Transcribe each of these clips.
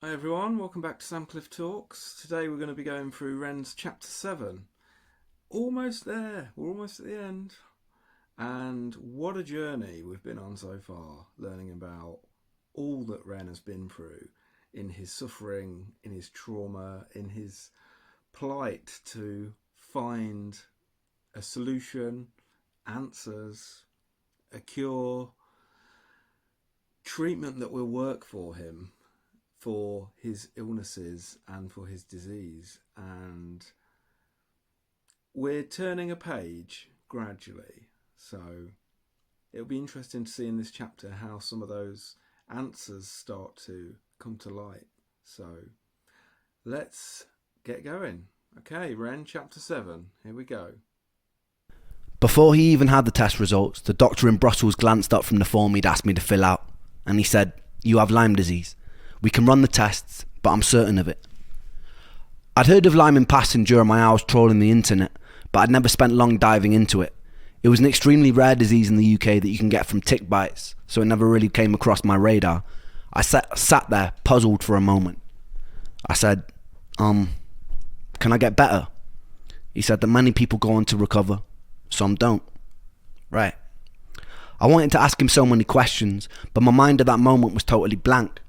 Hi everyone, welcome back to Samcliffe Talks. Today we're going to be going through Ren's Chapter 7. Almost there, we're almost at the end. And what a journey we've been on so far, learning about all that Ren has been through in his suffering, in his trauma, in his plight to find a solution, answers, a cure, treatment that will work for him, for his illnesses and for his disease. And we're turning a page gradually, so it'll be interesting to see in this chapter how some of those answers start to come to light. So let's get going. Okay, Ren Chapter 7, here we go. Before he even had the test results, the doctor in Brussels glanced up from the form he'd asked me to fill out, and he said, "You have Lyme disease. We can run the tests, but I'm certain of it." I'd heard of Lyme in passing during my hours trawling the internet, but I'd never spent long diving into it. It was an extremely rare disease in the UK that you can get from tick bites, so it never really came across my radar. I sat there, puzzled for a moment. I said, can I get better? He said that many people go on to recover, some don't. Right. I wanted to ask him so many questions, but my mind at that moment was totally blank.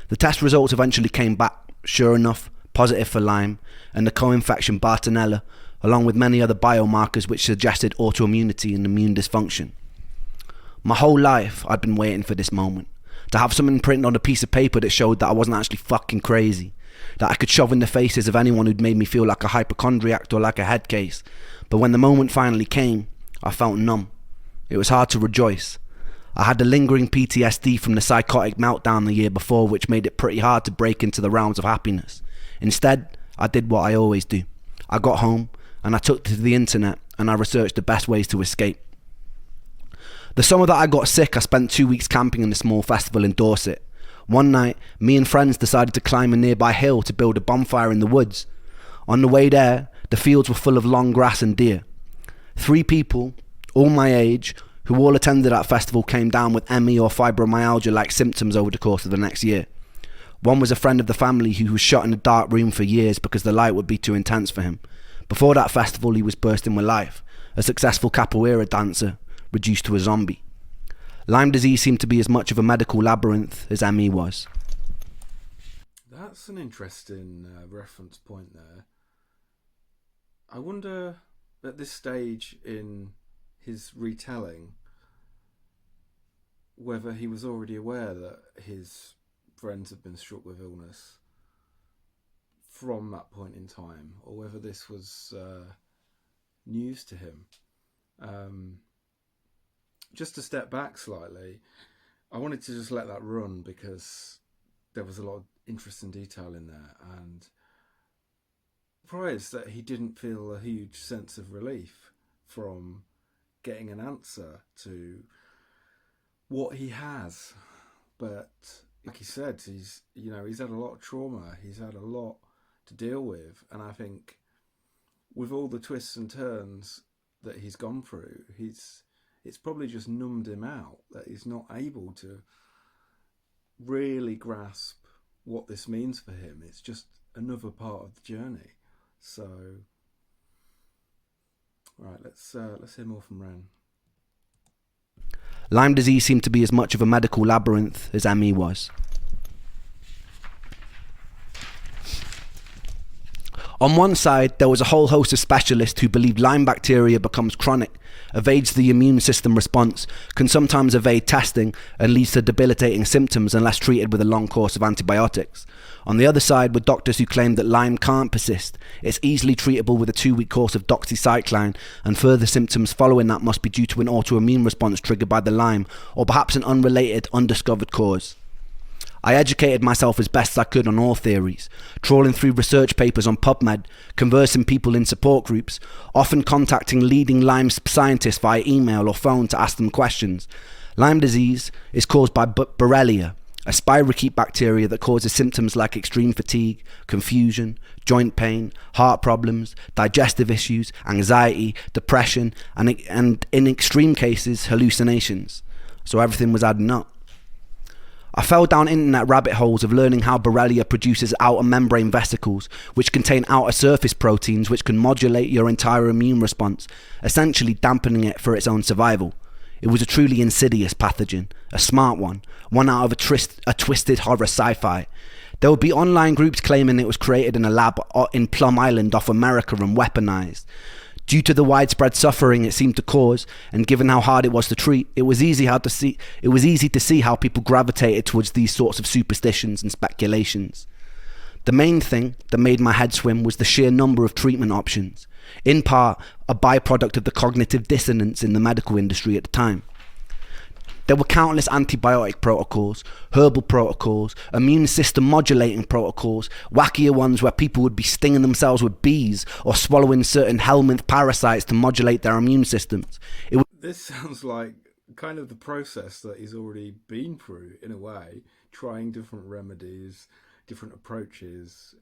The test results eventually came back, sure enough, positive for Lyme, and the co-infection Bartonella, along with many other biomarkers which suggested autoimmunity and immune dysfunction. My whole life I'd been waiting for this moment, to have something printed on a piece of paper that showed that I wasn't actually fucking crazy, that I could shove in the faces of anyone who'd made me feel like a hypochondriac or like a head case. But when the moment finally came, I felt numb. It was hard to rejoice. I had the lingering PTSD from the psychotic meltdown the year before, which made it pretty hard to break into the realms of happiness. Instead, I did what I always do. I got home, and I took to the internet, and I researched the best ways to escape. The summer that I got sick, I spent 2 weeks camping in a small festival in Dorset. One night, me and friends decided to climb a nearby hill to build a bonfire in the woods. On the way there, the fields were full of long grass and deer. 3 people, all my age, who all attended that festival, came down with ME or fibromyalgia-like symptoms over the course of the next year. One was a friend of the family who was shut in a dark room for years because the light would be too intense for him. Before that festival, he was bursting with life, a successful capoeira dancer, reduced to a zombie. Lyme disease seemed to be as much of a medical labyrinth as ME was. That's an interesting reference point there. I wonder, at this stage in his retelling, whether he was already aware that his friends had been struck with illness from that point in time, or whether this was news to him. Just to step back slightly, I wanted to just let that run because there was a lot of interesting detail in there, and surprised that he didn't feel a huge sense of relief from getting an answer to what he has. But like he said, he's had a lot of trauma, he's had a lot to deal with, and I think with all the twists and turns that he's gone through, it's probably just numbed him out, that he's not able to really grasp what this means for him. It's just another part of the journey. So, right, let's hear more from Ren. Lyme disease seemed to be as much of a medical labyrinth as ME was. On one side, there was a whole host of specialists who believed Lyme bacteria becomes chronic, evades the immune system response, can sometimes evade testing, and leads to debilitating symptoms unless treated with a long course of antibiotics. On the other side were doctors who claimed that Lyme can't persist. It's easily treatable with a 2-week course of doxycycline, and further symptoms following that must be due to an autoimmune response triggered by the Lyme, or perhaps an unrelated, undiscovered cause. I educated myself as best I could on all theories, trawling through research papers on PubMed, conversing people in support groups, often contacting leading Lyme scientists via email or phone to ask them questions. Lyme disease is caused by Borrelia, a spirochete bacteria that causes symptoms like extreme fatigue, confusion, joint pain, heart problems, digestive issues, anxiety, depression, and in extreme cases, hallucinations. So everything was adding up. I fell down internet rabbit holes of learning how Borrelia produces outer membrane vesicles, which contain outer surface proteins which can modulate your entire immune response, essentially dampening it for its own survival. It was a truly insidious pathogen, a smart one out of a twisted horror sci-fi. There would be online groups claiming it was created in a lab in Plum Island off America and weaponized. Due to the widespread suffering it seemed to cause, and given how hard it was to treat, it was easy to see how people gravitated towards these sorts of superstitions and speculations. The main thing that made my head swim was the sheer number of treatment options, in part a byproduct of the cognitive dissonance in the medical industry at the time. There were countless antibiotic protocols, herbal protocols, immune system modulating protocols, wackier ones where people would be stinging themselves with bees or swallowing certain helminth parasites to modulate their immune systems. This sounds like kind of the process that he's already been through, in a way, trying different remedies, different approaches.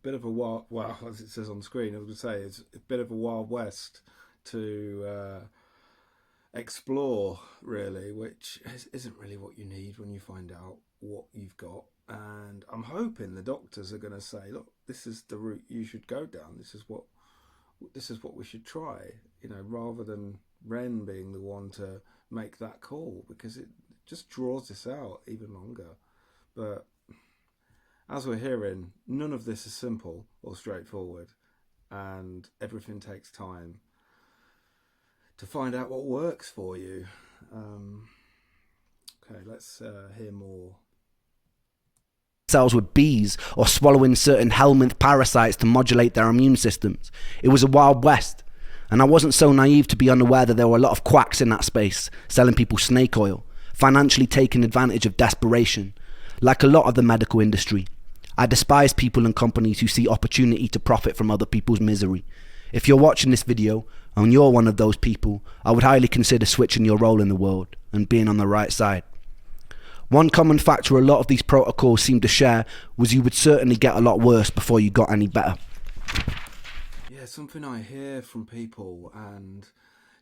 Bit of a wild, well, as it says on screen, I was going to say, it's a bit of a Wild West to explore, really, which isn't really what you need when you find out what you've got. And I'm hoping the doctors are going to say, look, this is the route you should go down, this is what we should try, rather than Ren being the one to make that call, because it just draws this out even longer. But as we're hearing, none of this is simple or straightforward, and everything takes time to find out what works for you. Okay, let's hear more. Cells with bees or swallowing certain helminth parasites to modulate their immune systems. It was a Wild West, and I wasn't so naive to be unaware that there were a lot of quacks in that space, selling people snake oil, financially taking advantage of desperation. Like a lot of the medical industry, I despise people and companies who see opportunity to profit from other people's misery. If you're watching this video and you're one of those people, I would highly consider switching your role in the world and being on the right side. One common factor a lot of these protocols seem to share was you would certainly get a lot worse before you got any better. Yeah, something I hear from people, and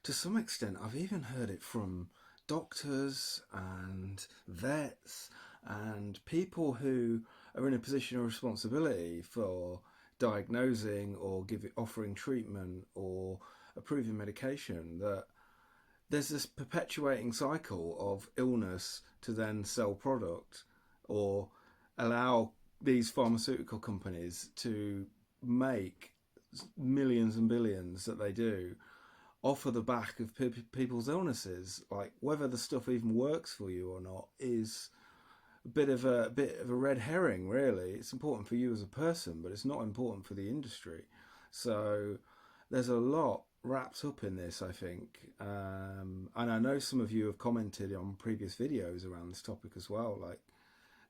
to some extent I've even heard it from doctors and vets and people who are in a position of responsibility for diagnosing or offering treatment or approving medication, that there's this perpetuating cycle of illness to then sell product or allow these pharmaceutical companies to make millions and billions that they do off of the back of people's illnesses. Like, whether the stuff even works for you or not is a bit of a red herring, really. It's important for you as a person, but it's not important for the industry. So there's a lot wrapped up in this, I think, and I know some of you have commented on previous videos around this topic as well. Like,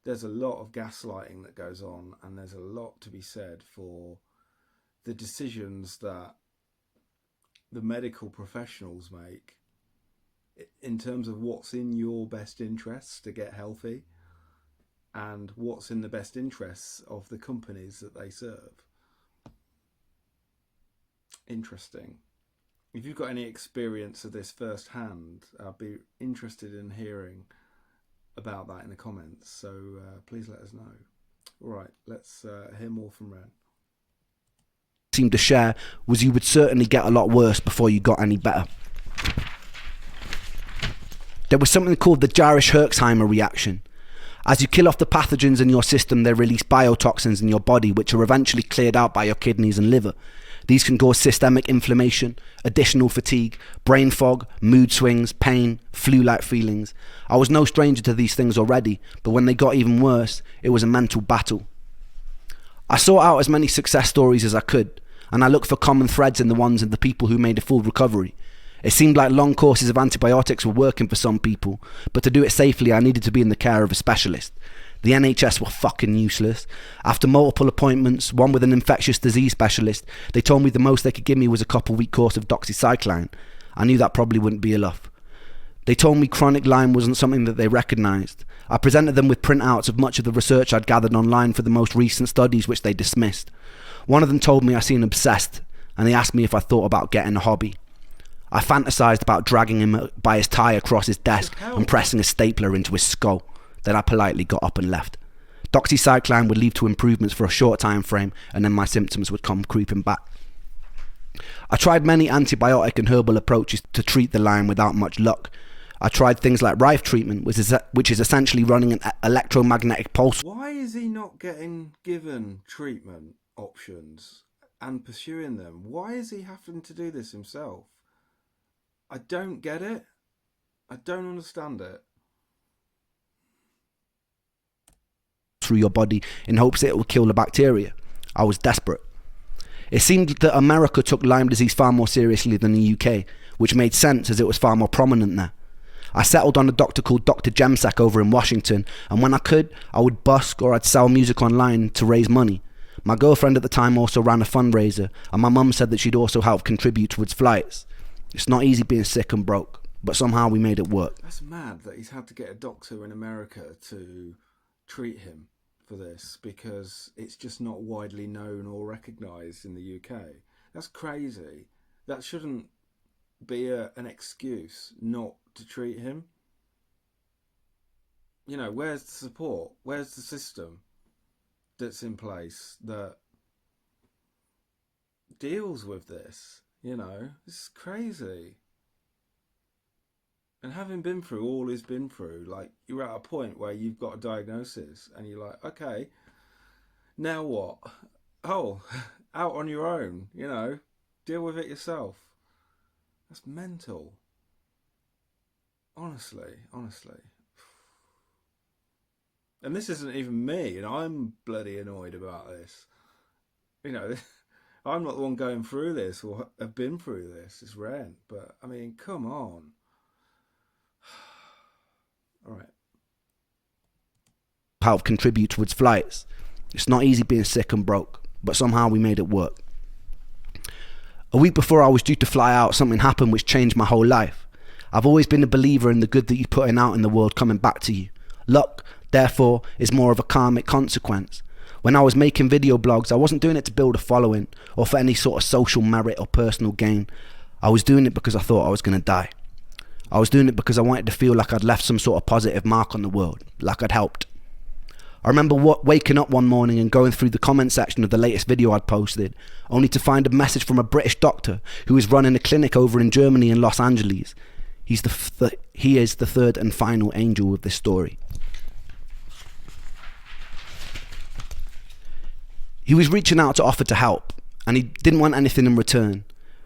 there's a lot of gaslighting that goes on, and there's a lot to be said for the decisions that the medical professionals make in terms of what's in your best interests to get healthy and what's in the best interests of the companies that they serve. Interesting. If you've got any experience of this firsthand, I'd be interested in hearing about that in the comments. So please let us know. All right, let's hear more from Ren. Seemed to share was you would certainly get a lot worse before you got any better. There was something called the Jarisch-Herxheimer reaction. As you kill off the pathogens in your system, they release biotoxins in your body, which are eventually cleared out by your kidneys and liver. These can cause systemic inflammation, additional fatigue, brain fog, mood swings, pain, flu-like feelings. I was no stranger to these things already, but when they got even worse, it was a mental battle. I sought out as many success stories as I could, and I looked for common threads in the ones of the people who made a full recovery. It seemed like long courses of antibiotics were working for some people, but to do it safely I needed to be in the care of a specialist. The NHS were fucking useless. After multiple appointments, one with an infectious disease specialist, they told me the most they could give me was a couple-week course of doxycycline. I knew that probably wouldn't be enough. They told me chronic Lyme wasn't something that they recognised. I presented them with printouts of much of the research I'd gathered online for the most recent studies, which they dismissed. One of them told me I seemed obsessed, and they asked me if I thought about getting a hobby. I fantasised about dragging him by his tie across his desk and pressing a stapler into his skull. Then I politely got up and left. Doxycycline would lead to improvements for a short time frame, and then my symptoms would come creeping back. I tried many antibiotic and herbal approaches to treat the Lyme without much luck. I tried things like Rife treatment, which is essentially running an electromagnetic pulse. Why is he not getting given treatment options and pursuing them? Why is he having to do this himself? I don't get it. I don't understand it. Through your body in hopes that it will kill the bacteria. I was desperate. It seemed that America took Lyme disease far more seriously than the UK, which made sense as it was far more prominent there. I settled on a doctor called Dr. Jemsek over in Washington, and when I could, I would busk or I'd sell music online to raise money. My girlfriend at the time also ran a fundraiser, and my mum said that she'd also help contribute towards flights. It's not easy being sick and broke, but somehow we made it work. That's mad that he's had to get a doctor in America to treat him for this, because it's just not widely known or recognised in the UK. That's crazy. That shouldn't be an excuse not to treat him. You know, where's the support? Where's the system that's in place that deals with this? You know, this is crazy. And having been through all he's been through, like, you're at a point where you've got a diagnosis and you're like, okay, now what? Oh, out on your own, you know, deal with it yourself. That's mental. Honestly. And this isn't even me, and I'm bloody annoyed about this. You know, I'm not the one going through this or have been through this. It's Ren. But, I mean, come on. All right. Help contribute towards flights. It's not easy being sick and broke, but somehow we made it work. A week before I was due to fly out, something happened which changed my whole life. I've always been a believer in the good that you're putting out in the world coming back to you. Luck, therefore, is more of a karmic consequence. When I was making video blogs, I wasn't doing it to build a following or for any sort of social merit or personal gain. I was doing it because I thought I was going to die. I was doing it because I wanted to feel like I'd left some sort of positive mark on the world, like I'd helped. I remember waking up one morning and going through the comment section of the latest video I'd posted, only to find a message from a British doctor who was running a clinic over in Germany in Los Angeles. He is the third and final angel of this story. He was reaching out to offer to help, and he didn't want anything in return.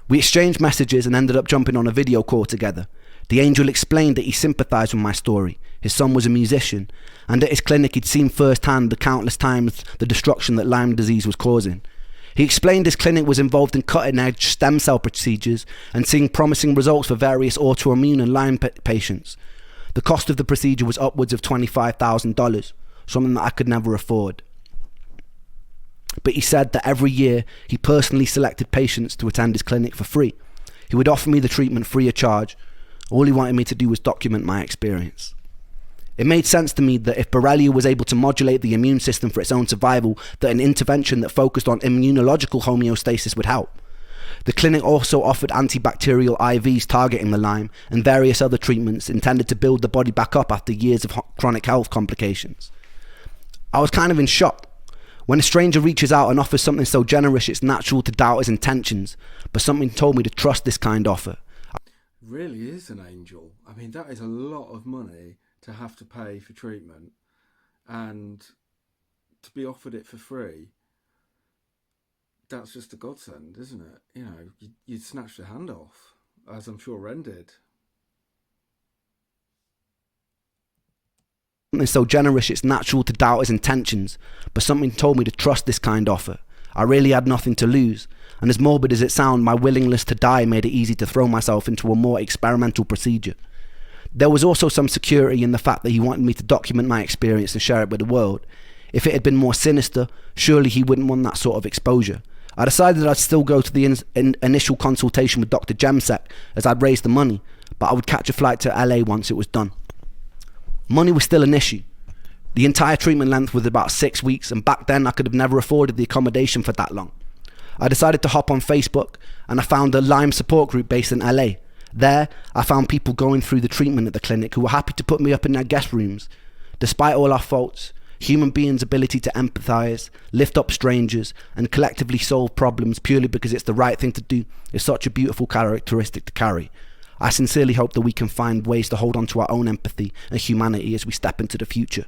We exchanged messages and ended up jumping on a video call together. The angel explained that he sympathised with my story. His son was a musician, and at his clinic he'd seen firsthand the countless times the destruction that Lyme disease was causing. He explained his clinic was involved in cutting-edge stem cell procedures and seeing promising results for various autoimmune and Lyme patients. The cost of the procedure was upwards of $25,000, something that I could never afford. But he said that every year he personally selected patients to attend his clinic for free. He would offer me the treatment free of charge. All he wanted me to do was document my experience. It made sense to me that if Borrelia was able to modulate the immune system for its own survival, that an intervention that focused on immunological homeostasis would help. The clinic also offered antibacterial IVs targeting the Lyme and various other treatments intended to build the body back up after years of chronic health complications. I was kind of in shock. When a stranger reaches out and offers something so generous, it's natural to doubt his intentions, but something told me to trust this kind offer. Really is an angel. I mean, that is a lot of money to have to pay for treatment and to be offered it for free. That's just a godsend, isn't it? You know, you'd snatch the hand off, as I'm sure Ren did. Something so generous it's natural to doubt his intentions, but something told me to trust this kind offer. I really had nothing to lose, and as morbid as it sounded, my willingness to die made it easy to throw myself into a more experimental procedure. There was also some security in the fact that he wanted me to document my experience and share it with the world. If it had been more sinister, surely he wouldn't want that sort of exposure. I decided I'd still go to the initial consultation with Dr. Jemsek as I'd raised the money, but I would catch a flight to LA once it was done. Money was still an issue. The entire treatment length was about 6 weeks, and back then I could have never afforded the accommodation for that long. I decided to hop on Facebook, and I found a Lyme support group based in LA. There, I found people going through the treatment at the clinic who were happy to put me up in their guest rooms. Despite all our faults, human beings' ability to empathise, lift up strangers, and collectively solve problems purely because it's the right thing to do is such a beautiful characteristic to carry. I sincerely hope that we can find ways to hold on to our own empathy and humanity as we step into the future.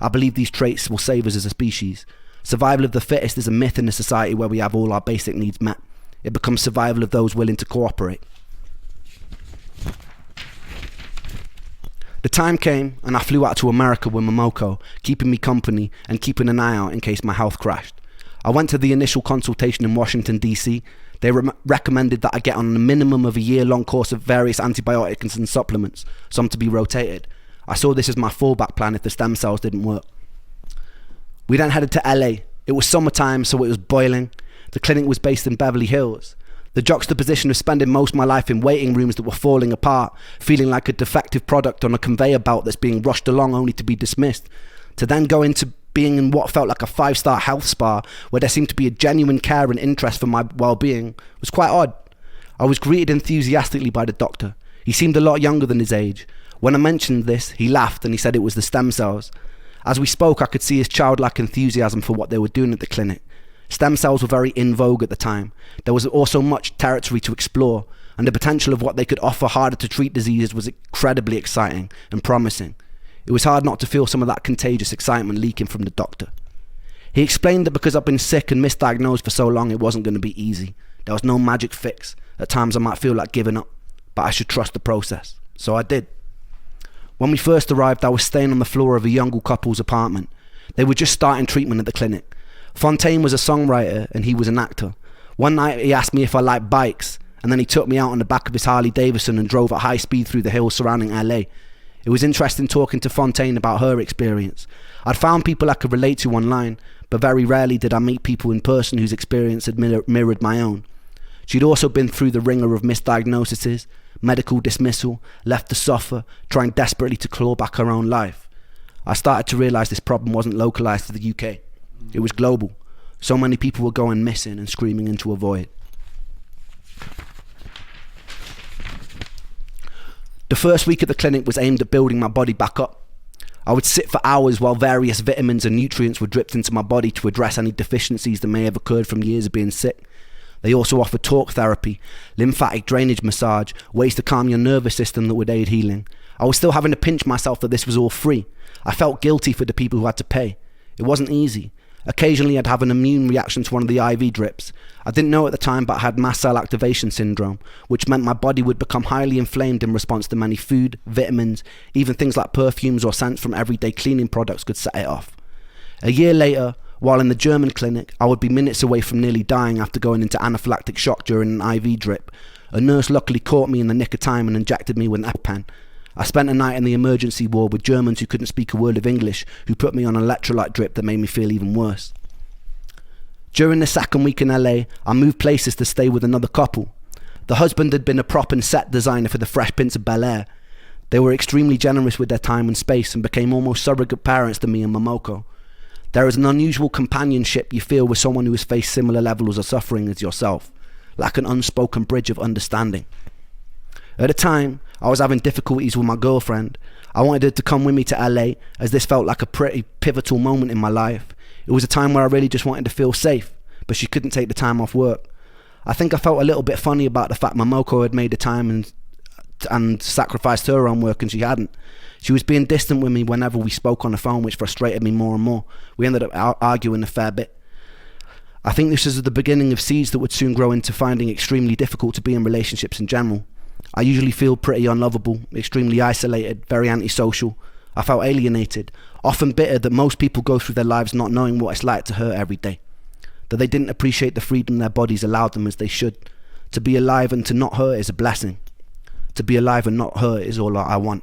I believe these traits will save us as a species. Survival of the fittest is a myth in a society where we have all our basic needs met. It becomes survival of those willing to cooperate. The time came and I flew out to America with Momoko, keeping me company and keeping an eye out in case my health crashed. I went to the initial consultation in Washington, D.C. They recommended that I get on a minimum of a year-long course of various antibiotics and supplements, some to be rotated. I saw this as my fallback plan if the stem cells didn't work. We then headed to LA. It was summertime, so it was boiling. The clinic was based in Beverly Hills. The juxtaposition of spending most of my life in waiting rooms that were falling apart, feeling like a defective product on a conveyor belt that's being rushed along only to be dismissed, to then go into being in what felt like a 5-star health spa where there seemed to be a genuine care and interest for my well-being, was quite odd. I was greeted enthusiastically by the doctor. He seemed a lot younger than his age. When I mentioned this, he laughed and he said it was the stem cells. As we spoke, I could see his childlike enthusiasm for what they were doing at the clinic. Stem cells were very in vogue at the time. There was also much territory to explore, and the potential of what they could offer harder to treat diseases was incredibly exciting and promising. It was hard not to feel some of that contagious excitement leaking from the doctor. He explained that because I've been sick and misdiagnosed for so long, it wasn't going to be easy. There was no magic fix. At times I might feel like giving up, but I should trust the process. So I did. When we first arrived, I was staying on the floor of a young couple's apartment. They were just starting treatment at the clinic. Fontaine was a songwriter and he was an actor. One night he asked me if I liked bikes, and then he took me out on the back of his Harley Davidson and drove at high speed through the hills surrounding LA. It was interesting talking to Fontaine about her experience. I'd found people I could relate to online, but very rarely did I meet people in person whose experience had mirrored my own. She'd also been through the ringer of misdiagnoses, medical dismissal, left to suffer, trying desperately to claw back her own life. I started to realise this problem wasn't localised to the UK. It was global. So many people were going missing and screaming into a void. The first week at the clinic was aimed at building my body back up. I would sit for hours while various vitamins and nutrients were dripped into my body to address any deficiencies that may have occurred from years of being sick. They also offered talk therapy, lymphatic drainage massage, ways to calm your nervous system that would aid healing. I was still having to pinch myself that this was all free. I felt guilty for the people who had to pay. It wasn't easy. Occasionally I'd have an immune reaction to one of the IV drips. I didn't know at the time, but I had mast cell activation syndrome, which meant my body would become highly inflamed in response to many food, vitamins, even things like perfumes or scents from everyday cleaning products could set it off. A year later, while in the German clinic, I would be minutes away from nearly dying after going into anaphylactic shock during an IV drip. A nurse luckily caught me in the nick of time and injected me with an EpiPen. I spent a night in the emergency ward with Germans who couldn't speak a word of English, who put me on an electrolyte drip that made me feel even worse. During the second week in LA, I moved places to stay with another couple. The husband had been a prop and set designer for the Fresh Prince of Bel-Air. They were extremely generous with their time and space and became almost surrogate parents to me and Momoko. There is an unusual companionship you feel with someone who has faced similar levels of suffering as yourself, like an unspoken bridge of understanding. At the time, I was having difficulties with my girlfriend. I wanted her to come with me to LA, as this felt like a pretty pivotal moment in my life. It was a time where I really just wanted to feel safe, but she couldn't take the time off work. I think I felt a little bit funny about the fact Momoko had made the time and sacrificed her own work and she hadn't. She was being distant with me whenever we spoke on the phone, which frustrated me more and more. We ended up arguing a fair bit. I think this is the beginning of seeds that would soon grow into finding extremely difficult to be in relationships in general. I usually feel pretty unlovable, extremely isolated, very antisocial. I felt alienated, often bitter that most people go through their lives not knowing what it's like to hurt every day. That they didn't appreciate the freedom their bodies allowed them as they should. To be alive and to not hurt is a blessing. To be alive and not hurt is all I want.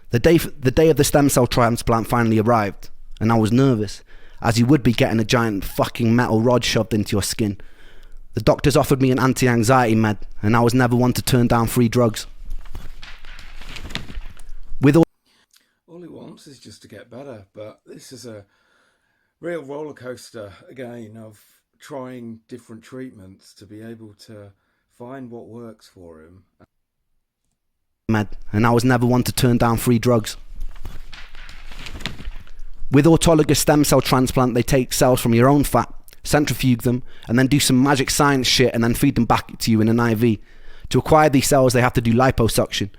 The day of the stem cell transplant finally arrived, and I was nervous, as you would be getting a giant fucking metal rod shoved into your skin. The doctors offered me an anti-anxiety med, and I was never one to turn down free drugs. All he wants is just to get better, but this is a real roller coaster again of trying different treatments to be able to find what works for him. And I was never one to turn down free drugs. With autologous stem cell transplant, they take cells from your own fat, centrifuge them, and then do some magic science shit and then feed them back to you in an IV. To acquire these cells, they have to do liposuction.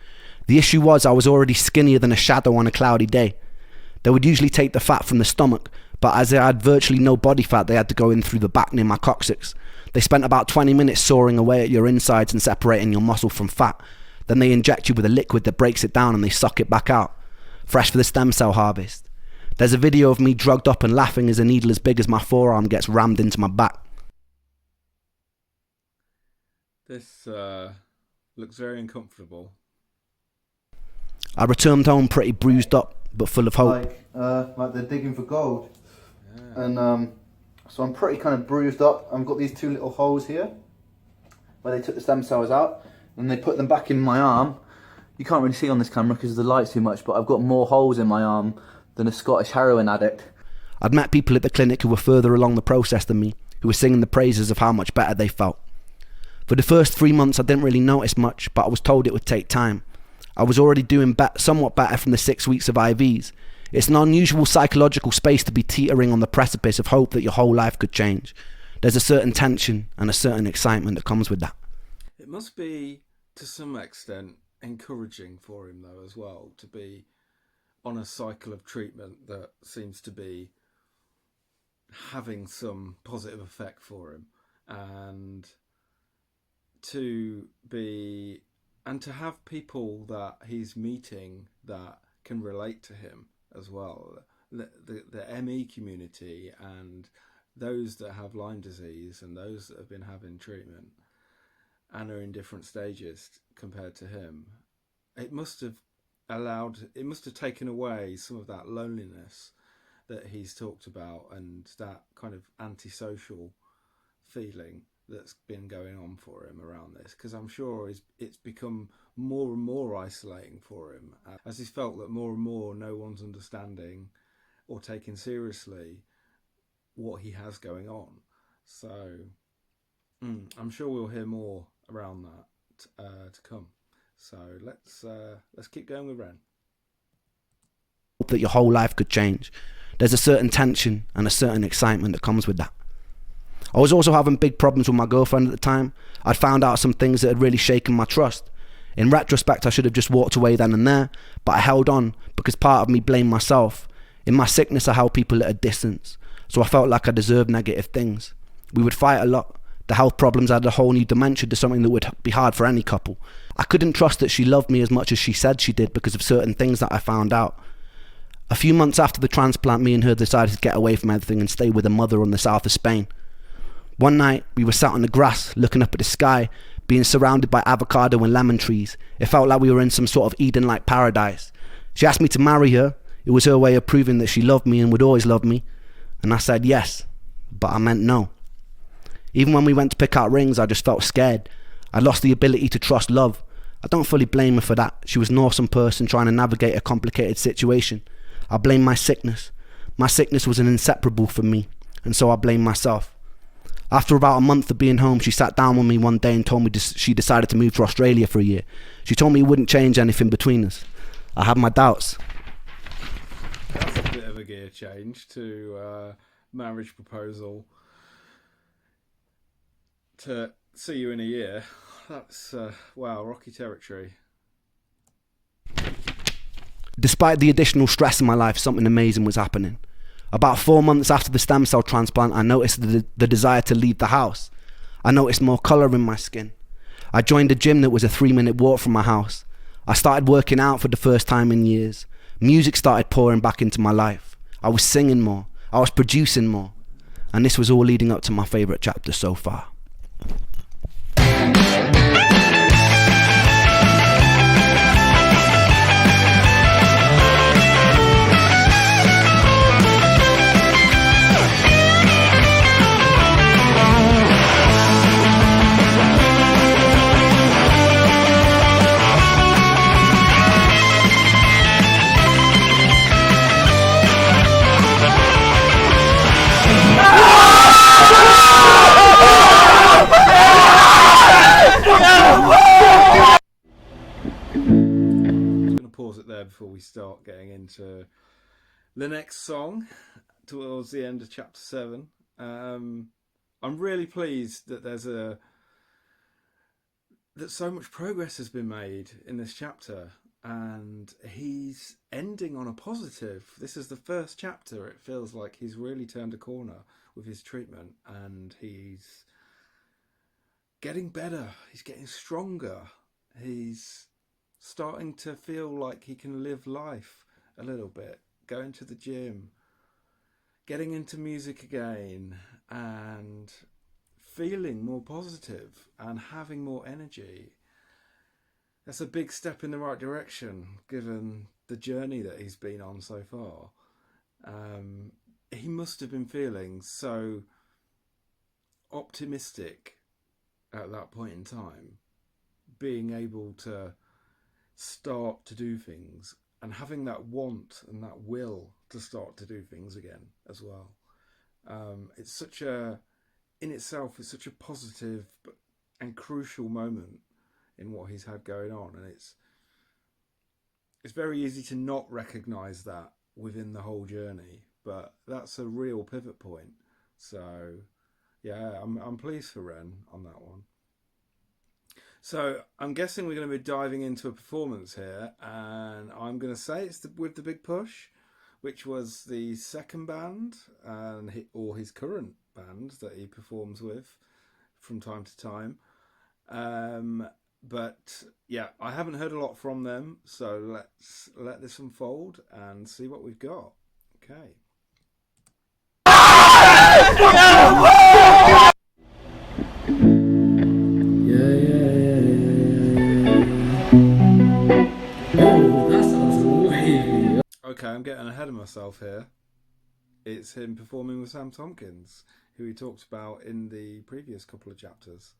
The issue was I was already skinnier than a shadow on a cloudy day. They would usually take the fat from the stomach, but as I had virtually no body fat, they had to go in through the back near my coccyx. They spent about 20 minutes sawing away at your insides and separating your muscle from fat. Then they inject you with a liquid that breaks it down and they suck it back out. Fresh for the stem cell harvest. There's a video of me drugged up and laughing as a needle as big as my forearm gets rammed into my back. This looks very uncomfortable. I returned home pretty bruised up, but full of hope. Like they're digging for gold. Yeah. And so I'm pretty kind of bruised up. I've got these two little holes here where they took the stem cells out and they put them back in my arm. You can't really see on this camera because the light's too much, but I've got more holes in my arm than a Scottish heroin addict. I'd met people at the clinic who were further along the process than me, who were singing the praises of how much better they felt. For the first 3 months I didn't really notice much, but I was told it would take time. I was already doing somewhat better from the 6 weeks of IVs. It's an unusual psychological space to be teetering on the precipice of hope that your whole life could change. There's a certain tension and a certain excitement that comes with that. It must be, to some extent, encouraging for him though as well, to be on a cycle of treatment that seems to be having some positive effect for him, and to have people that he's meeting that can relate to him as well. The ME community and those that have Lyme disease and those that have been having treatment and are in different stages compared to him. It must have taken away some of that loneliness that he's talked about and that kind of antisocial feeling that's been going on for him around this, because I'm sure it's become more and more isolating for him as he's felt that more and more no one's understanding or taking seriously what he has going on. So I'm sure we'll hear more around that to come. So let's keep going with Ren. That your whole life could change. There's a certain tension and a certain excitement that comes with that. I was also having big problems with my girlfriend at the time. I'd found out some things that had really shaken my trust. In retrospect, I should have just walked away then and there, but I held on because part of me blamed myself. In my sickness, I held people at a distance, so I felt like I deserved negative things. We would fight a lot. The health problems added a whole new dimension to something that would be hard for any couple. I couldn't trust that she loved me as much as she said she did because of certain things that I found out. A few months after the transplant, me and her decided to get away from everything and stay with a mother on the south of Spain. One night, we were sat on the grass, looking up at the sky, being surrounded by avocado and lemon trees. It felt like we were in some sort of Eden-like paradise. She asked me to marry her. It was her way of proving that she loved me and would always love me. And I said yes, but I meant no. Even when we went to pick out rings, I just felt scared. I lost the ability to trust love. I don't fully blame her for that. She was an awesome person trying to navigate a complicated situation. I blame my sickness. My sickness was an inseparable from me, and so I blame myself. After about a month of being home, she sat down with me one day and told me she decided to move to Australia for a year. She told me it wouldn't change anything between us. I had my doubts. That's a bit of a gear change to marriage proposal. To see you in a year, that's, wow, rocky territory. Despite the additional stress in my life, something amazing was happening. About 4 months after the stem cell transplant, I noticed the desire to leave the house. I noticed more colour in my skin. I joined a gym that was a 3-minute walk from my house. I started working out for the first time in years. Music started pouring back into my life. I was singing more. I was producing more. And this was all leading up to my favourite chapter so far. Pause it there before we start getting into the next song towards the end of chapter 7. I'm really pleased that that so much progress has been made in this chapter, and he's ending on a positive. This is the first chapter. It feels like he's really turned a corner with his treatment, and he's getting better. He's getting stronger. He's starting to feel like he can live life a little bit, going to the gym, getting into music again, and feeling more positive and having more energy. That's a big step in the right direction, given the journey that he's been on so far. He must have been feeling so optimistic at that point in time, being able to start to do things and having that want and that will to start to do things again as well. It's such a, in itself, it's such a positive and crucial moment in what he's had going on, and it's very easy to not recognise that within the whole journey, but that's a real pivot point. So yeah, I'm pleased for Ren on that one. So I'm guessing we're going to be diving into a performance here, and I'm going to say it's with the Big Push, which was the second band or his current band that he performs with from time to time. But yeah, I haven't heard a lot from them, so let's let this unfold and see what we've got. Okay. Oh, that sounds wavy. Okay, I'm getting ahead of myself here. It's him performing with Sam Tompkins, who we talked about in the previous couple of chapters.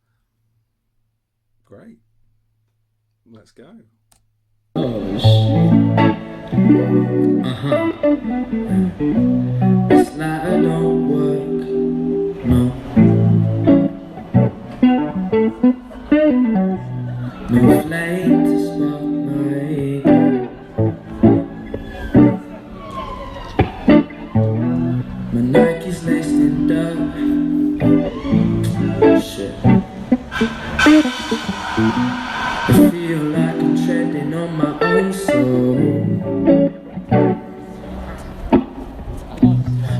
Great. Let's go. Oh, shit. It's like I don't work, no. No flame to spark my girl. My Nike's laced in dirt. Shit. I feel like I'm treading on my own soul.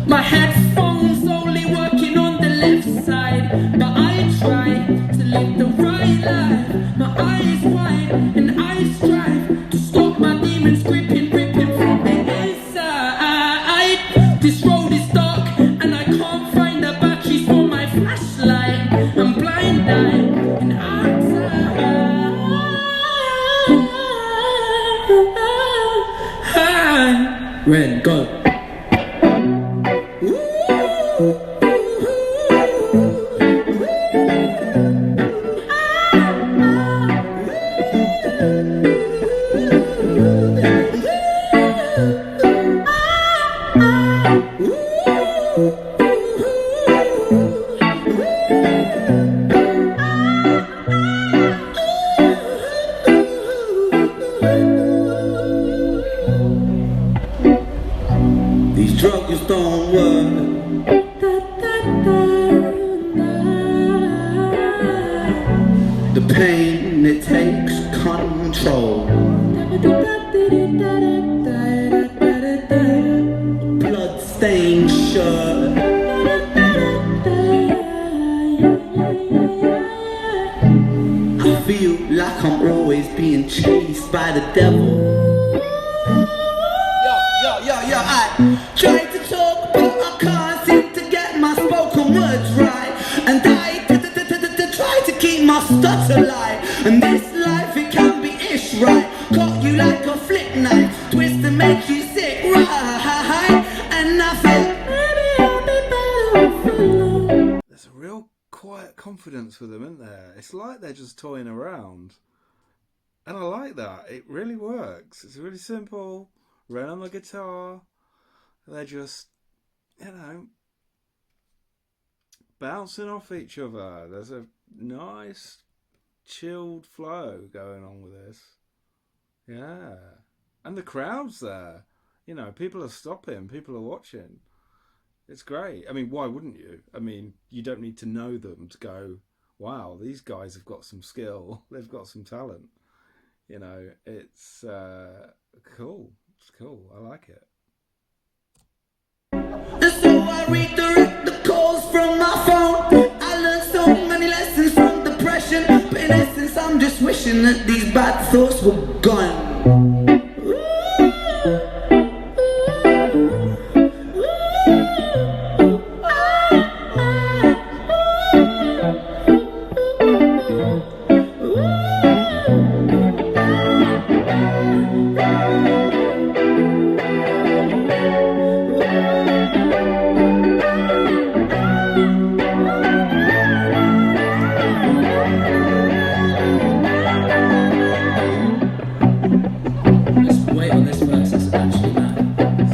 My headphones only working on the left side, but I try to live the right life. My eyes wide and I strive to stop my demons ripping from the inside. This road is dark and I can't find the batteries for my flashlight. I'm blind-eyed and outside. Ren, go. These drugs don't work. The pain, it takes control. Blood-stained shirt. I feel like I'm always being chased by the devil. I try to talk, but I can't seem to get my spoken words right. And I try to keep my stutter alive. And this life, it can be ish, right? Cut you like a flip knife, twist and make you sick, right? And I felt maybe I'll be better. There's a real quiet confidence with them, isn't there? It's like they're just toying around. And I like that. It really works. It's really simple. Ren on the guitar. They're just, bouncing off each other. There's a nice, chilled flow going on with this. Yeah. And the crowd's there. You know, people are stopping, people are watching. It's great. I mean, why wouldn't you? I mean, you don't need to know them to go, wow, these guys have got some skill. They've got some talent. You know, it's cool. It's cool. I like it. So I redirect the calls from my phone. I learned so many lessons from depression. But in essence, I'm just wishing that these bad thoughts were gone.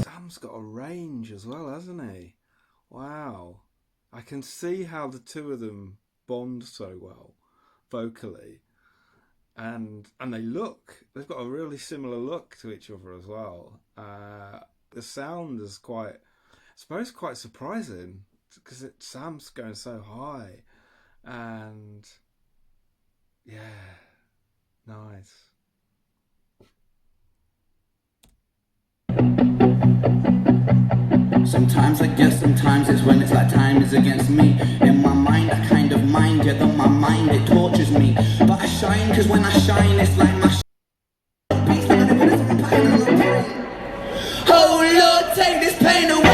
Sam's got a range as well, hasn't he? Wow. I can see how the two of them bond so well vocally. And they've got a really similar look to each other as well. The sound is quite, I suppose, quite surprising because Sam's going so high. And yeah, nice. Sometimes I guess, sometimes it's when it's like time is against me. In my mind I kind of mind, yet though my mind it tortures me. But I shine, cause when I shine it's like my oh Lord, take this pain away.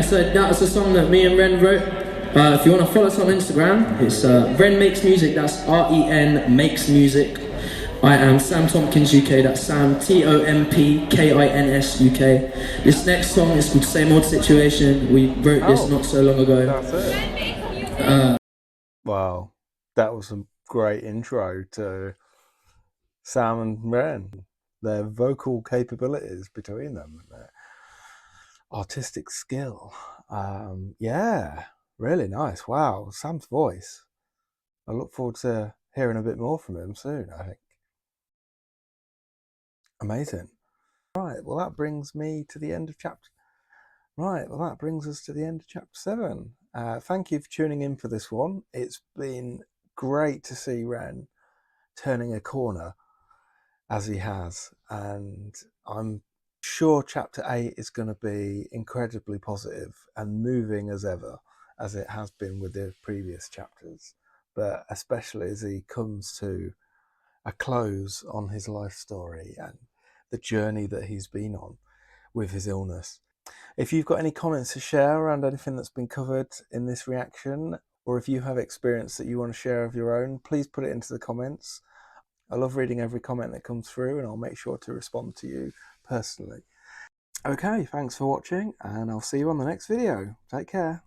So that's a song that me and Ren wrote. If you want to follow us on Instagram, it's Ren Makes Music, that's REN Makes Music. I am Sam Tompkins UK, that's Sam TOMPKINS UK. This next song is called Same Old Situation. We wrote this not so long ago. That's it. Wow, that was a great intro to Sam and Ren. Their vocal capabilities between them, their artistic skill. Yeah, really nice. Wow, Sam's voice. I look forward to hearing a bit more from him soon, I think. Amazing. Right, well that brings me to the end of chapter. Right, well that brings us to the end of chapter 7. Thank you for tuning in for this one. It's been great to see Ren turning a corner as he has, and I'm sure chapter 8 is going to be incredibly positive and moving as ever, as it has been with the previous chapters, but especially as he comes to a close on his life story and the journey that he's been on with his illness. If you've got any comments to share around anything that's been covered in this reaction, or if you have experience that you want to share of your own, please put it into the comments. I love reading every comment that comes through, and I'll make sure to respond to you personally. Okay, thanks for watching, and I'll see you on the next video. Take care.